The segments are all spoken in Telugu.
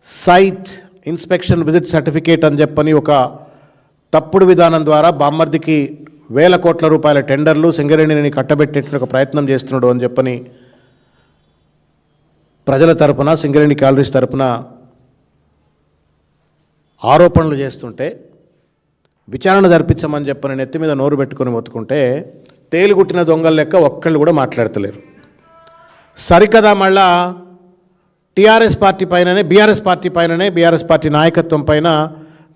సైట్ ఇన్స్పెక్షన్ విజిట్ సర్టిఫికేట్ అని చెప్పని ఒక తప్పుడు విధానం ద్వారా బామ్మర్దికి వేల కోట్ల రూపాయల టెండర్లు సింగరేణిని కట్టబెట్టేటువంటి ఒక ప్రయత్నం చేస్తున్నాడు అని చెప్పని ప్రజల తరపున సింగరేణి క్యాలరీస్ తరపున ఆరోపణలు చేస్తుంటే విచారణ జరిపించమని చెప్పని నెత్తి మీద నోరు పెట్టుకొని మొత్తుకుంటే తేలిగుట్టిన దొంగల లెక్క ఒక్కళ్ళు కూడా మాట్లాడతలేరు. సరికదా మళ్ళా టీఆర్ఎస్ పార్టీ పైననే బీఆర్ఎస్ పార్టీ పైననే బీఆర్ఎస్ పార్టీ నాయకత్వం పైన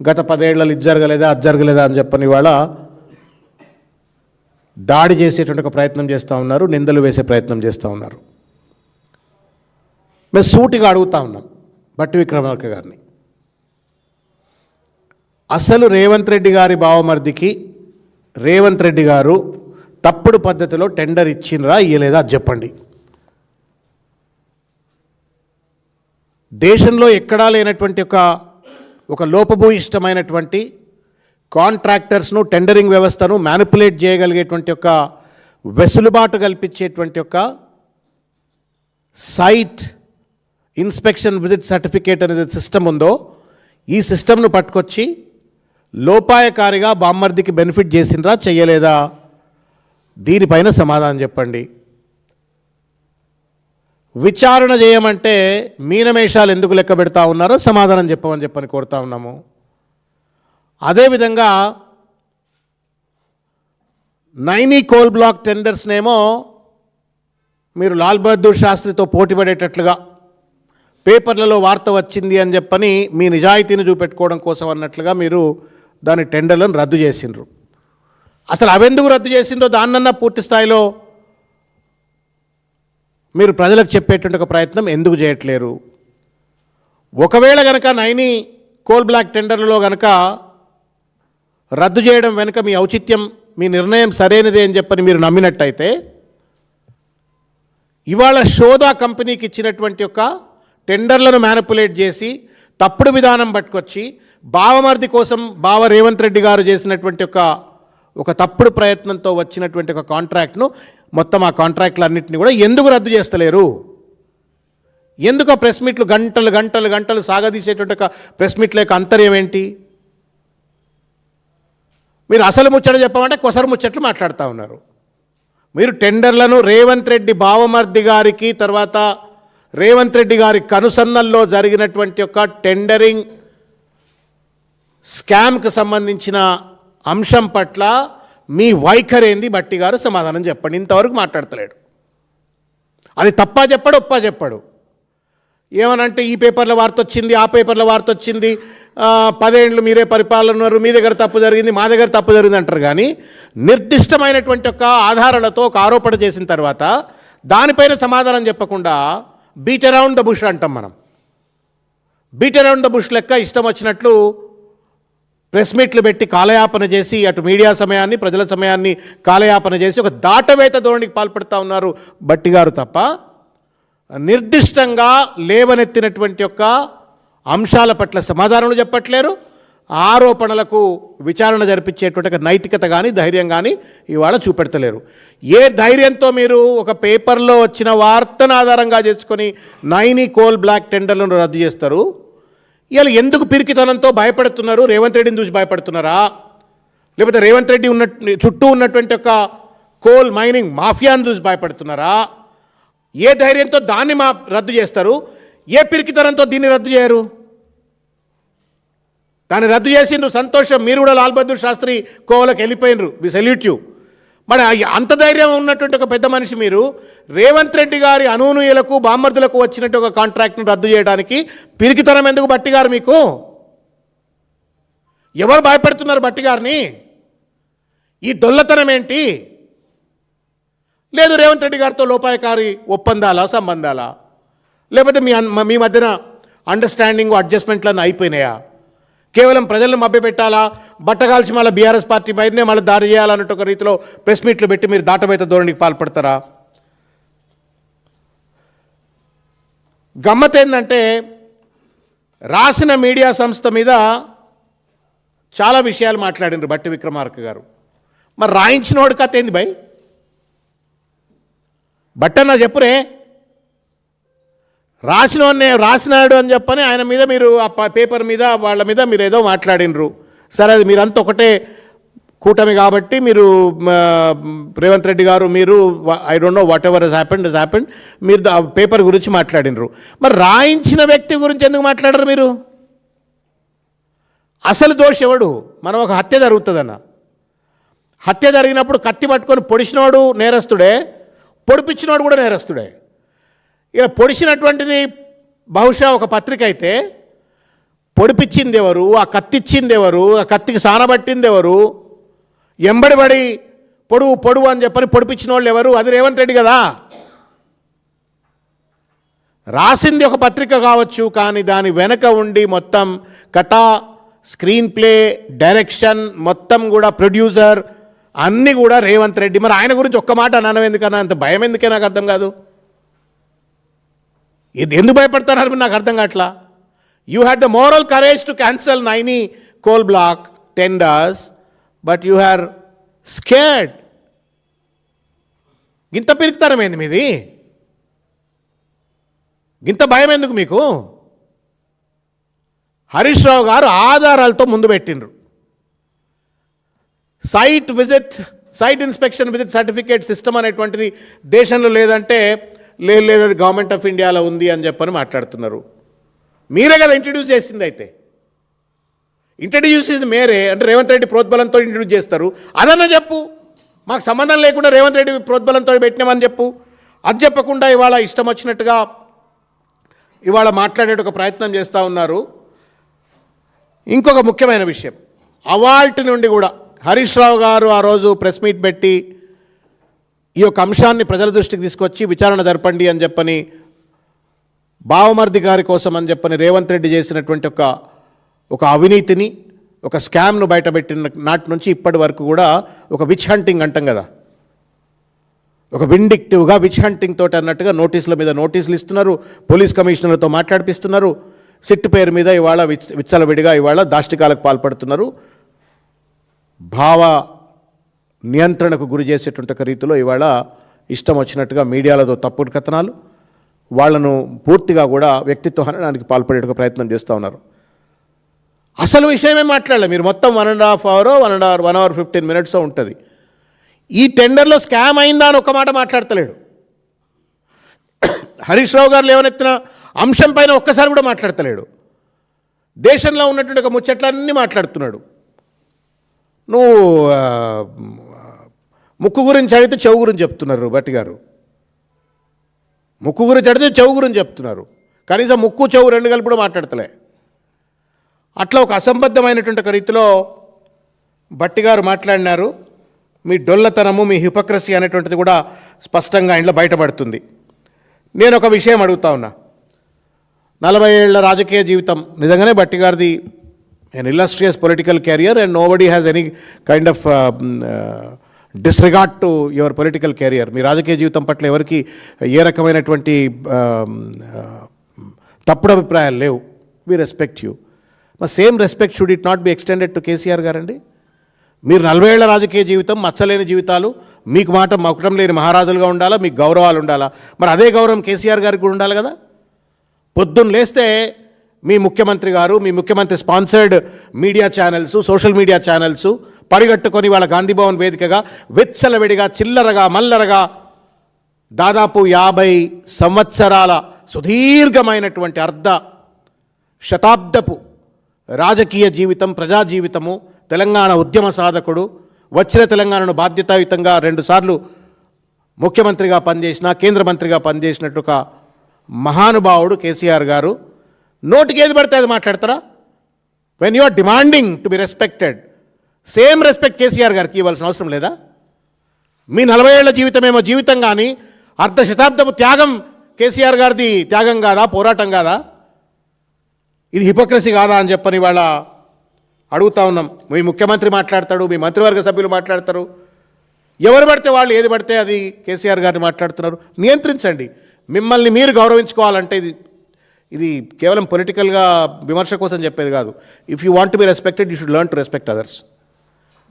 గత 10 ఏళ్లలో ఇది జరగలేదా అది జరగలేదా అని చెప్పని వాళ్ళ దాడి చేసేటువంటి ఒక ప్రయత్నం చేస్తూ ఉన్నారు, నిందలు వేసే ప్రయత్నం చేస్తూ ఉన్నారు. మేము సూటిగా అడుగుతూ ఉన్నాం బట్టి విక్రమార్క గారిని, అసలు రేవంత్ రెడ్డి గారి బావమర్దికి రేవంత్ రెడ్డి గారు తప్పుడు పద్ధతిలో టెండర్ ఇచ్చినరా ఇయ్యలేదా చెప్పండి. దేశంలో ఎక్కడా లేనటువంటి ఒక లోపభూయిష్టమైనటువంటి కాంట్రాక్టర్స్ను టెండరింగ్ వ్యవస్థను మ్యానిపులేట్ చేయగలిగేటువంటి ఒక వెసులుబాటు కల్పించేటువంటి ఒక సైట్ ఇన్స్పెక్షన్ విజిట్ సర్టిఫికేట్ అనేది సిస్టమ్ ఉందో ఈ సిస్టమ్ను పట్టుకొచ్చి లోపాయకారిగా బామ్మర్దికి బెనిఫిట్ చేసినరా చెయ్యలేదా దీనిపైన సమాధానం చెప్పండి. విచారణ చేయమంటే మీనమేషాలు ఎందుకు లెక్క పెడతా ఉన్నారో సమాధానం చెప్పని కోరుతా ఉన్నాము. అదేవిధంగా నైనీ కోల్ బ్లాక్ టెండర్స్నేమో మీరు లాల్ బహదూర్ శాస్త్రితో పోటీపడేటట్లుగా పేపర్లలో వార్త వచ్చింది అని చెప్పని మీ నిజాయితీని చూపెట్టుకోవడం కోసం అన్నట్లుగా మీరు దాని టెండర్లను రద్దు చేసిండ్రు. అసలు అవెందుకు రద్దు చేసిండ్రో దాన్నన్నా పూర్తి స్థాయిలో మీరు ప్రజలకు చెప్పేటువంటి ఒక ప్రయత్నం ఎందుకు చేయట్లేరు? ఒకవేళ కనుక నైనీ కోల్ బ్లాక్ టెండర్లలో కనుక రద్దు చేయడం వెనుక మీ ఔచిత్యం మీ నిర్ణయం సరైనదే అని చెప్పని మీరు నమ్మినట్టయితే ఇవాళ షోదా కంపెనీకి ఇచ్చినటువంటి ఒక టెండర్లను మ్యానిపులేట్ చేసి తప్పుడు విధానం పట్టుకొచ్చి బావమర్ది కోసం బావ రేవంత్ రెడ్డి గారు చేసినటువంటి ఒక తప్పుడు ప్రయత్నంతో వచ్చినటువంటి ఒక కాంట్రాక్ట్ను మొత్తం ఆ కాంట్రాక్టులన్నింటినీ కూడా ఎందుకు రద్దు చేస్తలేరు? ఎందుకు ఆ ప్రెస్ మీట్లు గంటలు సాగదీసేటువంటి ఒక ప్రెస్ మీట్ల యొక్క అంతర్యం ఏంటి? మీరు అసలు ముచ్చట చెప్పమంటే కొసరు ముచ్చట్లు మాట్లాడుతూ ఉన్నారు. మీరు టెండర్లను రేవంత్ రెడ్డి బావమర్ది గారికి తర్వాత రేవంత్ రెడ్డి గారి కనుసన్నల్లో జరిగినటువంటి ఒక టెండరింగ్ స్కామ్కి సంబంధించిన అంశం పట్ల మీ వైఖరేంది బట్టి గారు సమాధానం చెప్పండి. ఇంతవరకు మాట్లాడతలేడు. అది తప్పా చెప్పాడు ఒప్పా చెప్పాడు. ఏమనంటే ఈ పేపర్ల వార్త వచ్చింది ఆ పేపర్ల వార్త వచ్చింది 10 ఏళ్ళు మీరే పరిపాలన ఉన్నారు మీ దగ్గర తప్పు జరిగింది మా దగ్గర తప్పు జరిగింది అంటారు. కానీ నిర్దిష్టమైనటువంటి ఒక ఆధారాలతో ఒక ఆరోపణ చేసిన తర్వాత దానిపైన సమాధానం చెప్పకుండా బీట్ అరౌండ్ ద బుష్ అంటాం మనం. బీట్ అరౌండ్ ద బుష్ లెక్క ఇష్టం వచ్చినట్లు ప్రెస్ మీట్లు పెట్టి కాలయాపన చేసి అటు మీడియా సమయాన్ని ప్రజల సమయాన్ని కాలయాపన చేసి ఒక దాటవేత ధోరణికి పాల్పడుతూ ఉన్నారు బట్టి గారు తప్ప నిర్దిష్టంగా లేవనెత్తినటువంటి యొక్క అంశాల పట్ల సమాధానాలు చెప్పట్లేరు. ఆరోపణలకు విచారణ జరిపించేటువంటి నైతికత కానీ ధైర్యం కానీ ఇవాళ చూపెడతలేరు. ఏ ధైర్యంతో మీరు ఒక పేపర్లో వచ్చిన వార్తను ఆధారంగా చేసుకొని నైనీ కోల్ బ్లాక్ టెండర్లను రద్దు చేస్తారు? ఇవాళ ఎందుకు పిరికితనంతో భయపడుతున్నారు? రేవంత్ రెడ్డిని చూసి భయపడుతున్నారా? లేకపోతే రేవంత్ రెడ్డి చుట్టూ ఉన్నటువంటి ఒక కోల్ మైనింగ్ మాఫియాను చూసి భయపడుతున్నారా? ఏ ధైర్యంతో దాన్ని రద్దు చేస్తారు? ఏ పిరికితనంతో దీన్ని రద్దు చేయరు? దాన్ని రద్దు చేసిండ్రు, సంతోషం. మీరు కూడా లాల్ బహదూర్ శాస్త్రి కోవలకు వెళ్ళిపోయినరు, వి సెల్యూట్ యూ. మరి అంత ధైర్యం ఉన్నటువంటి ఒక పెద్ద మనిషి మీరు రేవంత్ రెడ్డి గారి అనూనీయులకు బామ్మర్దులకు వచ్చినట్టు ఒక కాంట్రాక్ట్ను రద్దు చేయడానికి పిరికితనం ఎందుకు బట్టి గారు? మీకు ఎవరు భయపెడుతున్నారు బట్టి గారిని? ఈ డొల్లతనం ఏంటి? లేదు రేవంత్ రెడ్డి గారితో లోపాయకారి ఒప్పందాలా సంబంధాలా? లేకపోతే మీ మధ్యన అండర్స్టాండింగ్ అడ్జస్ట్మెంట్లను అయిపోయినాయా? కేవలం ప్రజలను మభ్యపెట్టాలా, బట్టగాల్చి మళ్ళీ బీఆర్ఎస్ పార్టీ పైనే మళ్ళీ దాడి చేయాలన్నట్టు ఒక రీతిలో ప్రెస్ మీట్లు పెట్టి మీరు దాటబోత ధోరణికి పాల్పడతారా? గమ్మత్ ఏంటంటే రాసిన మీడియా సంస్థ మీద చాలా విషయాలు మాట్లాడినారు బట్టి విక్రమార్క గారు. మరి రాయించిన వాడి కథ ఏంది భయ్? బట్టన్నా చెప్పురే. రాసినాడు అని చెప్పని ఆయన మీద మీరు ఆ పేపర్ మీద వాళ్ళ మీద మీరు ఏదో మాట్లాడినరు. సరే, అది మీరంతా ఒకటే కూటమి కాబట్టి మీరు రేవంత్ రెడ్డి గారు మీరు I don't know whatever has happened మీరు పేపర్ గురించి మాట్లాడినరు. మరి రాయించిన వ్యక్తి గురించి ఎందుకు మాట్లాడరు మీరు? అసలు దోషి ఎవడు? మనం ఒక హత్య జరుగుతుందన్న, హత్య జరిగినప్పుడు కత్తి పట్టుకొని పొడిచినవాడు నేరస్తుడే, పొడిపించినవాడు కూడా నేరస్తుడే. ఇక పొడిచినటువంటిది బహుశా ఒక పత్రిక అయితే పొడిపించింది ఎవరు, ఆ కత్తి ఇచ్చింది ఎవరు, ఆ కత్తికి సానబట్టింది ఎవరు, ఎంబడిబడి పొడువు అని చెప్పని పొడిపించిన వాళ్ళు ఎవరు? అది రేవంత్ రెడ్డి కదా. రాసింది ఒక పత్రిక కావచ్చు, కానీ దాని వెనక ఉండి మొత్తం కథ, స్క్రీన్ ప్లే, డైరెక్షన్ మొత్తం కూడా ప్రొడ్యూసర్ అన్నీ కూడా రేవంత్ రెడ్డి. మరి ఆయన గురించి ఒక్క మాట అనడం ఎందుకన్నా? అంత భయం ఎందుకే నాకు అర్థం కాదు. ఇది ఎందుకు భయపడతారు నాకు అర్థం కావట్లా. You had the moral courage to cancel Naini coal block tenders, but you her scared. గింత పిరుకుతారమేంది మీది? గింత భయం ఎందుకు మీకు? హరీష్ రావు గారు ఆధారాలతో ముందు పెట్టిండ్రు. Site inspection visit certificate system అనేటువంటిది దేశంలో లేదంటే లేదు, అది గవర్నమెంట్ ఆఫ్ ఇండియాలో ఉంది అని చెప్పని మాట్లాడుతున్నారు. మీరే కదా ఇంట్రడ్యూస్ చేసింది. అయితే ఇంట్రడ్యూస్ చేసింది మీరే అంటే రేవంత్ రెడ్డి ప్రోద్బలంతో ఇంట్రడ్యూస్ చేస్తారు. అదన్నా చెప్పు. మాకు సంబంధం లేకుండా రేవంత్ రెడ్డి ప్రోద్బలంతో పెట్టినామని చెప్పు. అది చెప్పకుండా ఇవాళ ఇష్టం వచ్చినట్టుగా ఇవాళ మాట్లాడే ఒక ప్రయత్నం చేస్తూ ఉన్నారు. ఇంకొక ముఖ్యమైన విషయం, అవాల్ట్ నుండి కూడా హరీష్ రావు గారు ఆ రోజు ప్రెస్ మీట్ పెట్టి ఈ యొక్క అంశాన్ని ప్రజల దృష్టికి తీసుకొచ్చి విచారణ జరపండి అని చెప్పని, బావమర్ది గారి కోసం అని చెప్పని రేవంత్ రెడ్డి చేసినటువంటి ఒక అవినీతిని, ఒక స్కామ్ను బయటపెట్టిన నాటి నుంచి ఇప్పటి వరకు కూడా ఒక విచ్ హంటింగ్ అంటాం కదా, ఒక విండిక్టివ్గా విచ్ హంటింగ్ తోటి అన్నట్టుగా నోటీసుల మీద నోటీసులు ఇస్తున్నారు, పోలీస్ కమిషనర్లతో మాట్లాడిపిస్తున్నారు, సిట్ పేరు మీద ఇవాళ విచ్చలవిడిగా ఇవాళ దాష్టికాలకు పాల్పడుతున్నారు. భావ నియంత్రణకు గురి చేసేటువంటి ఒక రీతిలో ఇవాళ ఇష్టం వచ్చినట్టుగా మీడియాలతో తప్పుడు కథనాలు, వాళ్లను పూర్తిగా కూడా వ్యక్తిత్వ హననానికి పాల్పడే ప్రయత్నం చేస్తూ ఉన్నారు. అసలు విషయమే మాట్లాడలే మీరు. మొత్తం 1.5 hour 1 hour 15 minutes ఉంటుంది. ఈ టెండర్లో స్కామ్ అయిందా అని ఒక్క మాట మాట్లాడతలేడు. హరీష్ రావు గారు లేవనెత్తిన అంశం పైన ఒక్కసారి కూడా మాట్లాడతలేడు. దేశంలో ఉన్నటువంటి ఒక ముచ్చట్లన్నీ మాట్లాడుతున్నాడు. నువ్వు ముక్కు గురించి అడిగితే చెవు గురించి చెప్తున్నారు భట్టి గారు. ముక్కు గురించి అడిగితే చెవు గురించి చెప్తున్నారు. కనీసం ముక్కు చెవు రెండు కలిపి కూడా మాట్లాడతలే. అట్లా ఒక అసంబద్ధమైనటువంటి ఒక రీతిలో భట్టి గారు మాట్లాడినారు. మీ డొల్లతనము, మీ హిపోక్రసీ అనేటువంటిది కూడా స్పష్టంగా ఇంట్లో బయటపడుతుంది. నేను ఒక విషయం అడుగుతా ఉన్నా. 40 ఏళ్ల రాజకీయ జీవితం నిజంగానే భట్టి గారిది an illustrious political career, and nobody has any kind of disregard to your political career. మీ రాజకీయ జీవితం పట్ల ఎవరికి ఏ రకమైనటువంటి తప్పుడు అభిప్రాయాలు లేవు. we respect you. మరి same respect should it not be extended to KCR గారండి? మీరు 40 ఏళ్ల రాజకీయ జీవితం, మచ్చలేని జీవితాలు, మీకు మాట మకుటం లేని మహారాజులుగా ఉండాలా, మీకు గౌరవాలు ఉండాలా. మరి అదే గౌరవం కేసీఆర్ గారికి కూడా ఉండాలి కదా. పొద్దున్న లేస్తే మీ ముఖ్యమంత్రి గారు, మీ ముఖ్యమంత్రి sponsored media channels, social media channels పరిగట్టుకొని వాళ్ళ గాంధీభవన్ వేదికగా వెచ్చలవిడిగా చిల్లరగా మల్లరగా దాదాపు 50 సంవత్సరాల సుదీర్ఘమైనటువంటి అర్ధ శతాబ్దపు రాజకీయ జీవితం, ప్రజా జీవితము, తెలంగాణ ఉద్యమ సాధకుడు, వచ్చిన తెలంగాణను బాధ్యతాయుతంగా 2 సార్లు ముఖ్యమంత్రిగా పనిచేసిన, కేంద్ర మంత్రిగా పనిచేసినట్టు ఒక మహానుభావుడు కేసీఆర్ గారు నోటికి ఏది పడితే అది మాట్లాడతారా? When you are demanding to be respected, same respect KCR గారికి ఇవ్వాల్సిన అవసరం లేదా? మీ 40 ఏళ్ల జీవితమేమో జీవితం, కానీ అర్ధ శతాబ్దపు త్యాగం కేసీఆర్ గారిది త్యాగం కాదా, పోరాటం కాదా? ఇది హిపోక్రసీ కాదా అని చెప్పని వాళ్ళ అడుగుతా ఉన్నాం. మీ ముఖ్యమంత్రి మాట్లాడతాడు, మీ మంత్రివర్గ సభ్యులు మాట్లాడతారు, ఎవరు పడితే వాళ్ళు ఏది పడితే అది కేసీఆర్ గారిని మాట్లాడుతున్నారు. నియంత్రించండి. మిమ్మల్ని మీరు గౌరవించుకోవాలంటే ఇది కేవలం పొలిటికల్గా విమర్శ కోసం చెప్పేది కాదు. If you want to be respected, you should learn to respect others.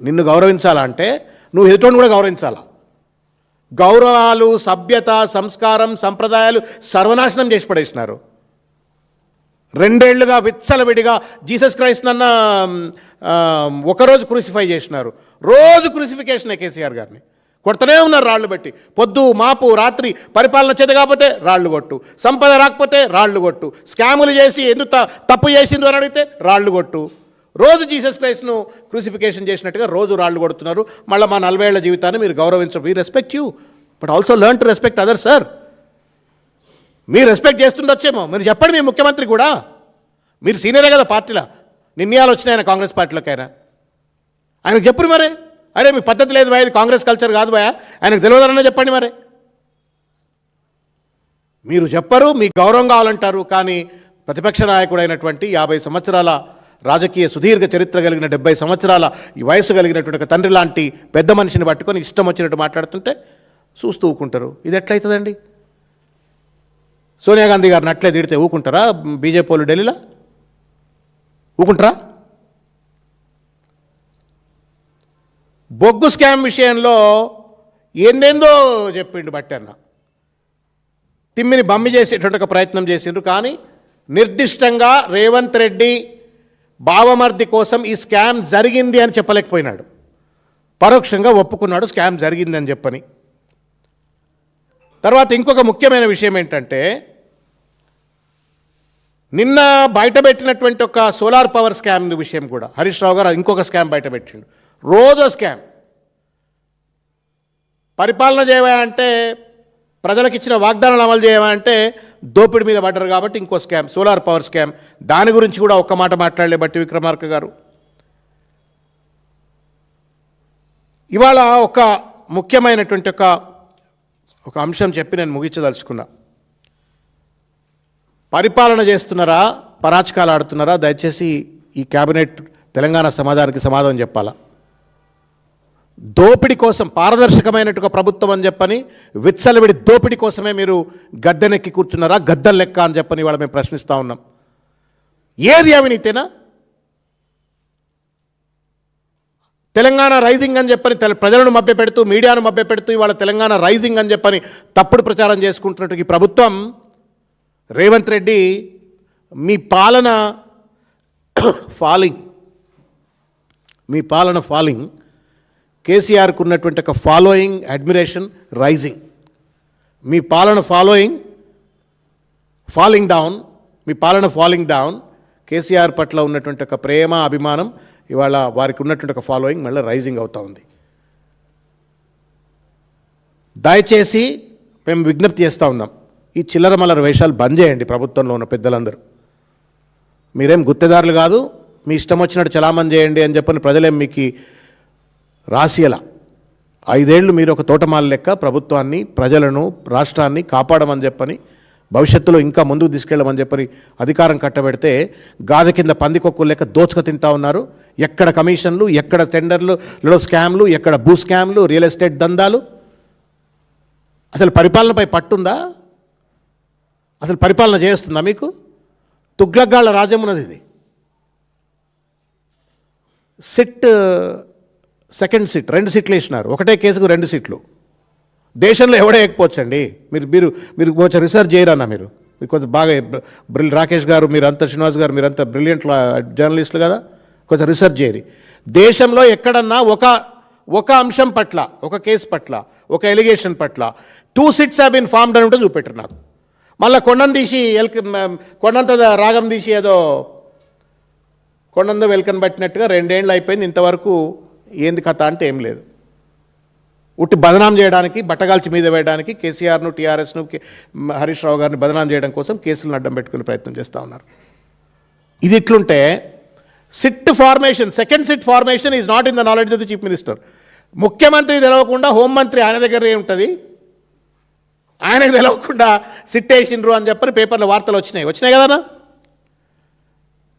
నిన్ను గౌరవించాలా అంటే నువ్వు ఎదుటోని కూడా గౌరవించాలా. గౌరవాలు, సభ్యత, సంస్కారం, సంప్రదాయాలు సర్వనాశనం చేసి పడేసినారు. 2 ఏళ్లుగా విచ్చలవిడిగా జీసస్ క్రైస్ట్ అన్న ఒకరోజు క్రూసిఫై చేసినారు. రోజు క్రూసిఫికేషనే కేసీఆర్ గారిని. కొడుతూనే ఉన్నారు రాళ్ళు పెట్టి. పొద్దు మాపు రాత్రి పరిపాలన చేత కాకపోతే రాళ్ళు కొట్టు, సంపద రాకపోతే రాళ్ళు కొట్టు, స్కాములు చేసి ఎందుకు తప్పు చేసిండ్రు అని అడిగితే రాళ్ళు కొట్టు. రోజు జీసస్ క్రైస్ట్ను క్రూసిఫికేషన్ చేసినట్టుగా రోజు రాళ్ళు కొడుతున్నారు. మళ్ళీ మా 40 ఏళ్ల జీవితాన్ని మీరు గౌరవించరు. We respect you, but also learn to respect other. Sir, మీరు రెస్పెక్ట్ చేస్తుండొచ్చేమో. మీరు చెప్పండి మీ ముఖ్యమంత్రి కూడా. మీరు సీనియరే కదా పార్టీలో. నిర్ణయాలు వచ్చినాయి ఆయన కాంగ్రెస్ పార్టీలోకైనా. ఆయనకు చెప్పరు మరి. అరే మీ పద్ధతి లేదు భయ, ఇది కాంగ్రెస్ కల్చర్ కాదు భయ, ఆయనకు తెలియదన్నా చెప్పండి మరి. మీరు చెప్పరు, మీకు గౌరవం కావాలంటారు. కానీ ప్రతిపక్ష నాయకుడు అయినటువంటి 50 సంవత్సరాల రాజకీయ సుదీర్ఘ చరిత్ర కలిగిన 70 సంవత్సరాల ఈ వయసు కలిగినటువంటి ఒక తండ్రి లాంటి పెద్ద మనిషిని పట్టుకొని ఇష్టం వచ్చినట్టు మాట్లాడుతుంటే చూస్తూ ఊకుంటారు. ఇది ఎట్లయితుందండి? సోనియా గాంధీ గారిని అట్లే తిడితే ఊకుంటారా బీజేపీ వాళ్ళు ఢిల్లీలో? ఊకుంటారా? బొగ్గు స్కామ్ విషయంలో ఏందేందో చెప్పిండు బట్టన్న. తిమ్మిని బమ్మి చేసేటువంటి ఒక ప్రయత్నం చేసిండ్రు. కానీ నిర్దిష్టంగా రేవంత్ రెడ్డి బావమర్ది కోసం ఈ స్కామ్ జరిగింది అని చెప్పలేకపోయినాడు. పరోక్షంగా ఒప్పుకున్నాడు స్కామ్ జరిగిందని చెప్పని. తర్వాత ఇంకొక ముఖ్యమైన విషయం ఏంటంటే, నిన్న బయటపెట్టినటువంటి ఒక సోలార్ పవర్ స్కామ్ విషయం కూడా హరీష్ రావు గారు ఇంకొక స్కామ్ బయటపెట్టిండు. రోజో స్కామ్. పరిపాలన చేయమంటే, ప్రజలకు ఇచ్చిన వాగ్దానాలు అమలు చేయమంటే దోపిడి మీద పడ్డారు కాబట్టి ఇంకో స్కామ్, సోలార్ పవర్ స్కామ్. దాని గురించి కూడా ఒక్క మాట మాట్లాడలే బట్టి విక్రమార్క గారు. ఇవాళ ఒక ముఖ్యమైనటువంటి ఒక అంశం చెప్పి నేను ముగించదలుచుకున్నా. పరిపాలన చేస్తున్నారా, పరాచకాలు ఆడుతున్నారా? దయచేసి ఈ క్యాబినెట్ తెలంగాణ సమాజానికి సమాధానం చెప్పాలా. దోపిడి కోసం పారదర్శకమైనట్టుగా ప్రభుత్వం అని చెప్పని విచ్చలవిడి దోపిడి కోసమే మీరు గద్దెనెక్కి కూర్చున్నారా, గద్దెల లెక్క అని చెప్పని ఇవాళ మేము ప్రశ్నిస్తూ ఉన్నాం. ఏది అవినీతేనా? తెలంగాణ రైజింగ్ అని చెప్పని ప్రజలను మభ్యపెడుతూ, మీడియాను మభ్యపెడుతూ ఇవాళ తెలంగాణ రైజింగ్ అని చెప్పని తప్పుడు ప్రచారం చేసుకుంటున్నట్టు ఈ ప్రభుత్వం, రేవంత్ రెడ్డి మీ పాలన ఫాలింగ్, కేసీఆర్కు ఉన్నటువంటి ఒక ఫాలోయింగ్, అడ్మిరేషన్ రైజింగ్. మీ పాలన ఫాలింగ్ డౌన్, కేసీఆర్ పట్ల ఉన్నటువంటి ఒక ప్రేమ, అభిమానం ఇవాళ వారికి ఉన్నటువంటి ఒక ఫాలోయింగ్ మళ్ళీ రైజింగ్ అవుతూ ఉంది. దయచేసి మేము విజ్ఞప్తి చేస్తూ ఉన్నాం, ఈ చిల్లర మల్లర వేషాలు బంద్ చేయండి. ప్రభుత్వంలో ఉన్న పెద్దలందరూ మీరేం గుత్తేదారులు కాదు, మీ ఇష్టం వచ్చినట్టు చలామణి చేయండి అని చెప్పని ప్రజలేం మీకు రాసియలా. 5 ఏళ్ళు మీరు ఒక తోటమాల లెక్క ప్రభుత్వాన్ని, ప్రజలను, రాష్ట్రాన్ని కాపాడమని చెప్పని, భవిష్యత్తులో ఇంకా ముందుకు తీసుకెళ్ళమని చెప్పని అధికారం కట్టబెడితే గాథ కింద పందికొక్కులు లెక్క దోచుక తింటా ఉన్నారు. ఎక్కడ కమిషన్లు, ఎక్కడ టెండర్లు, స్కామ్లు, ఎక్కడ భూ స్కామ్లు, రియల్ ఎస్టేట్ దందాలు. అసలు పరిపాలనపై పట్టుందా? అసలు పరిపాలన చేస్తుందా మీకు? తుగ్లక్గాళ్ల రాజ్యం ఉన్నది ఇది. సెకండ్ సిట్ 2 సీట్లు వేసినారు. ఒకటే కేసుకు 2 సీట్లు. దేశంలో ఎవడే ఎక్కిపోవచ్చండి. మీరు కొంచెం రిసర్చ్ చేయరన్నా. మీరు కొంచెం బాగా రాకేష్ గారు, మీరంతా శ్రీనివాస్ గారు, మీరంతా బ్రిలియంట్ జర్నలిస్టులు కదా, కొంచెం రిసర్చ్ చేయరు. దేశంలో ఎక్కడన్నా ఒక అంశం పట్ల, ఒక కేసు పట్ల, ఒక ఎలిగేషన్ పట్ల 2 సిట్స్ హ్యావ్ బీన్ ఫార్మ్డ్ అని ఉంటే చూపెట్టరు నాకు. మళ్ళీ కొండంత రాగం తీసి ఏదో కొండంత వెల్కన్ పట్టినట్టుగా 2 ఏళ్ళు అయిపోయింది, ఇంతవరకు ఏంది కథ అంటే ఏం లేదు. ఉట్టి బదనాం చేయడానికి, బట్టగాల్చి మీద వేయడానికి కేసీఆర్ను, టీఆర్ఎస్ను, హరీష్ రావు గారిని బదనాం చేయడం కోసం కేసులను అడ్డం పెట్టుకునే ప్రయత్నం చేస్తూ ఉన్నారు. ఇది ఇట్లుంటే second SIT formation is not in the knowledge of the chief minister. ముఖ్యమంత్రి తెలవకుండా హోంమంత్రి ఆయన దగ్గరే ఉంటుంది. ఆయనకు తెలవకుండా సిట్ వేసిండ్రు అని చెప్పని పేపర్లో వార్తలు వచ్చినాయి కదా.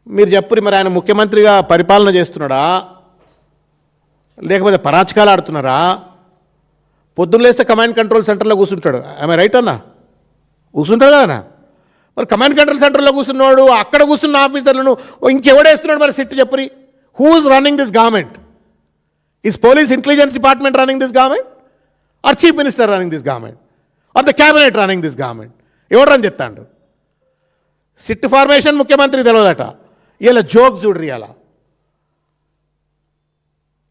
మీరు చెప్పురి, మరి ఆయన ముఖ్యమంత్రిగా పరిపాలన చేస్తున్నాడా, లేకపోతే పరాచకాలు ఆడుతున్నారా? పొద్దున్న లేస్తే కమాండ్ కంట్రోల్ సెంటర్లో కూర్చుంటాడు. ఆమె రైట్ అన్నా? కూర్చుంటాడు కదా. మరి కమాండ్ కంట్రోల్ సెంటర్లో కూర్చున్నాడు, అక్కడ కూర్చున్న ఆఫీసర్లను ఇంకెవడేస్తున్నాడు మరి సిట్ చెప్పురి? Who is running this government? Is police intelligence department running this government or chief minister running this government or the cabinet running this government. ఎవడని చెప్తాడు? సిట్ ఫార్మేషన్ ముఖ్యమంత్రికి తెలియదట. ఇలా జోక్ చూడ్రి. అలా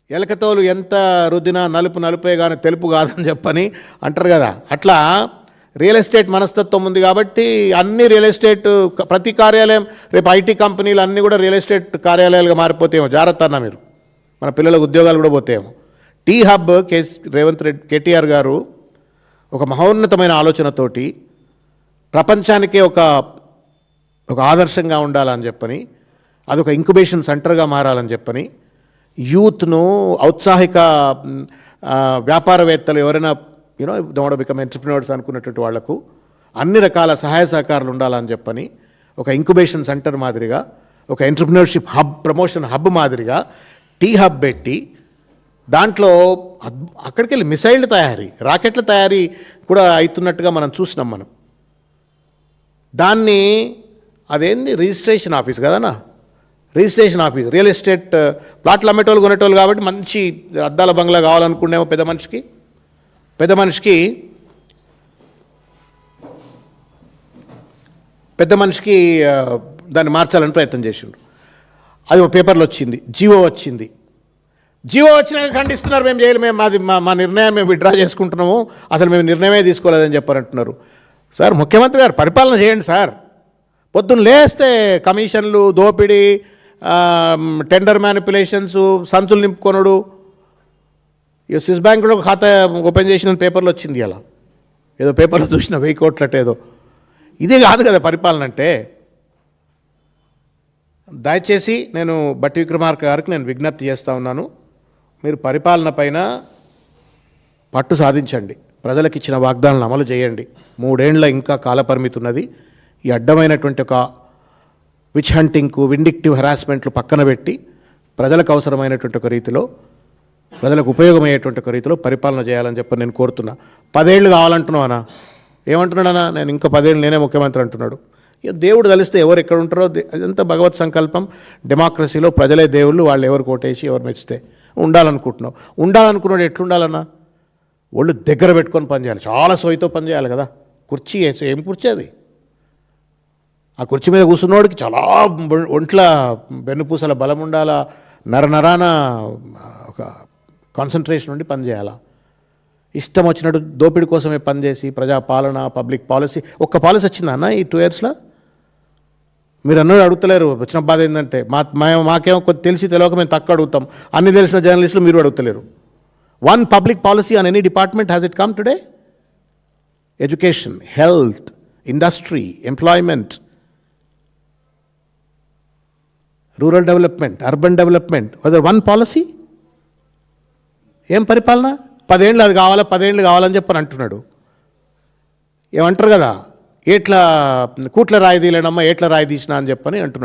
ఎలకతోలు ఎంత రుద్దినా నలుపు నలుపే కానీ తెలుపు కాదని చెప్పని అంటారు కదా. అట్లా రియల్ ఎస్టేట్ మనస్తత్వం ఉంది కాబట్టి అన్ని రియల్ ఎస్టేట్ ప్రతి కార్యాలయం రేపు ఐటీ కంపెనీలు అన్నీ కూడా రియల్ ఎస్టేట్ కార్యాలయాలుగా మారిపోతేమో. జాగ్రత్త అన్న మీరు. మన పిల్లలకు ఉద్యోగాలు కూడా పోతేమో. టీ హబ్ రేవంత్ రెడ్డి కేటీఆర్ గారు ఒక మహోన్నతమైన ఆలోచనతోటి ప్రపంచానికే ఒక ఆదర్శంగా ఉండాలని చెప్పని, అదొక ఇంక్యుబేషన్ సెంటర్గా మారాలని చెప్పని, యూత్ను ఔత్సాహిక వ్యాపారవేత్తలు ఎవరైనా దే వాంట్ బికమ్ ఎంటర్‌ప్రెన్యూర్స్ అనుకున్నటువంటి వాళ్లకు అన్ని రకాల సహాయ సహకారాలు ఉండాలని చెప్పని ఒక ఇంక్యుబేషన్ సెంటర్ మాదిరిగా, ఒక ఎంటర్‌ప్రెన్యూర్‌షిప్ హబ్, ప్రమోషన్ హబ్ మాదిరిగా టీ హబ్ పెట్టి దాంట్లో అక్కడికి వెళ్ళి మిసైళ్ళు తయారీ, రాకెట్ల తయారీ కూడా అవుతున్నట్టుగా మనం చూసినాం. మనం దాన్ని అదేంది రిజిస్ట్రేషన్ ఆఫీస్ కదనా, రిజిస్ట్రేషన్ ఆఫీస్. రియల్ ఎస్టేట్ ప్లాట్లు అమ్మేటోళ్ళు కొనేటోళ్ళు కాబట్టి మంచి అద్దాల బంగ్లా కావాలనుకునేమో పెద్ద మనిషికి దాన్ని మార్చాలని ప్రయత్నం చేసిండ్రు. అది ఒక పేపర్లో వచ్చింది, జీవో వచ్చింది ఖండిస్తున్నారు. మేము చేయలేము, మా నిర్ణయం మేము విత్డ్రా చేసుకుంటున్నాము, అసలు మేము నిర్ణయమే తీసుకోలేదని చెప్పారంటున్నారు. సార్ ముఖ్యమంత్రి గారు పరిపాలన చేయండి సార్. పొద్దున్న లేస్తే కమిషన్లు, దోపిడీ, టెండర్ మ్యానిపులేషన్స్, సంచులు నింపుకొనుడు. ఇక స్విస్ బ్యాంకులో ఒక ఖాతా ఓపెన్ చేసిన పేపర్లో వచ్చింది. అలా ఏదో పేపర్లో చూసిన 1000 కోట్లట ఏదో. ఇదే కాదు కదా పరిపాలన అంటే. దయచేసి నేను బట్టి విక్రమార్క గారికి నేను విజ్ఞప్తి చేస్తూ ఉన్నాను, మీరు పరిపాలన పైన పట్టు సాధించండి, ప్రజలకు ఇచ్చిన వాగ్దానాలను అమలు చేయండి. 3 ఏళ్ల ఇంకా కాలపరిమితి ఉన్నది. ఈ అడ్డమైనటువంటి ఒక విచ్ హంటింగ్కు, విండిక్టివ్ హెరాస్మెంట్లు పక్కన పెట్టి ప్రజలకు అవసరమైనటువంటి ఒక రీతిలో, ప్రజలకు ఉపయోగమయ్యేటువంటి ఒక రీతిలో పరిపాలన చేయాలని చెప్పి నేను కోరుతున్నా. 10 ఏళ్ళు కావాలంటున్నావనా? ఏమంటున్నాడన్నా? నేను ఇంకా 10 ఏళ్ళు నేనే ముఖ్యమంత్రి అంటున్నాడు. ఇక దేవుడు కలిస్తే ఎవరు ఎక్కడ ఉంటారో అదంతా భగవత్ సంకల్పం. డెమోక్రసీలో ప్రజలే దేవుళ్ళు, వాళ్ళు ఎవరు కోటేసి ఎవరు మెచ్చితే ఉండాలనుకున్నాడు. ఎట్లుండాలన్నా? ఒళ్ళు దగ్గర పెట్టుకొని పనిచేయాలి, చాలా సోయితో పనిచేయాలి కదా. కుర్చీ ఏం కుర్చీ అది? ఆ కుర్చీ మీద కూర్చున్నోడికి చాలా ఒంట్ల వెన్నుపూసల బలం ఉండాలా, నరాన ఒక కాన్సన్ట్రేషన్ ఉండి పనిచేయాలా. ఇష్టం వచ్చినట్టు దోపిడీ కోసమే పనిచేసి ప్రజాపాలన, పబ్లిక్ పాలసీ, ఒక్క పాలసీ వచ్చిందా అన్న ఈ 2 yearsలో? మీరు అన్నది అడుగుతలేరు. వచ్చిన బాధ ఏంటంటే మాకేమో కొద్ది తెలిసి తెలియక మేము తక్కువ అడుగుతాం. అన్ని తెలిసిన జర్నలిస్టులు మీరు అడుగుతలేరు. 1 public policy on any department has it come today? Education, health, industry, employment, rural development, urban development. Was there 1 policy? ఏం పరిపాలన? 10 ఏళ్ళు అది కావాలా, 10 ఏళ్ళు కావాలని చెప్పని అంటున్నాడు. ఏమంటారు కదా, ఏట్లా కూట్ల రాయి తీయలేనమ్మా, ఏట్ల రాయి తీసినా అని చెప్పని అంటున్నాడు.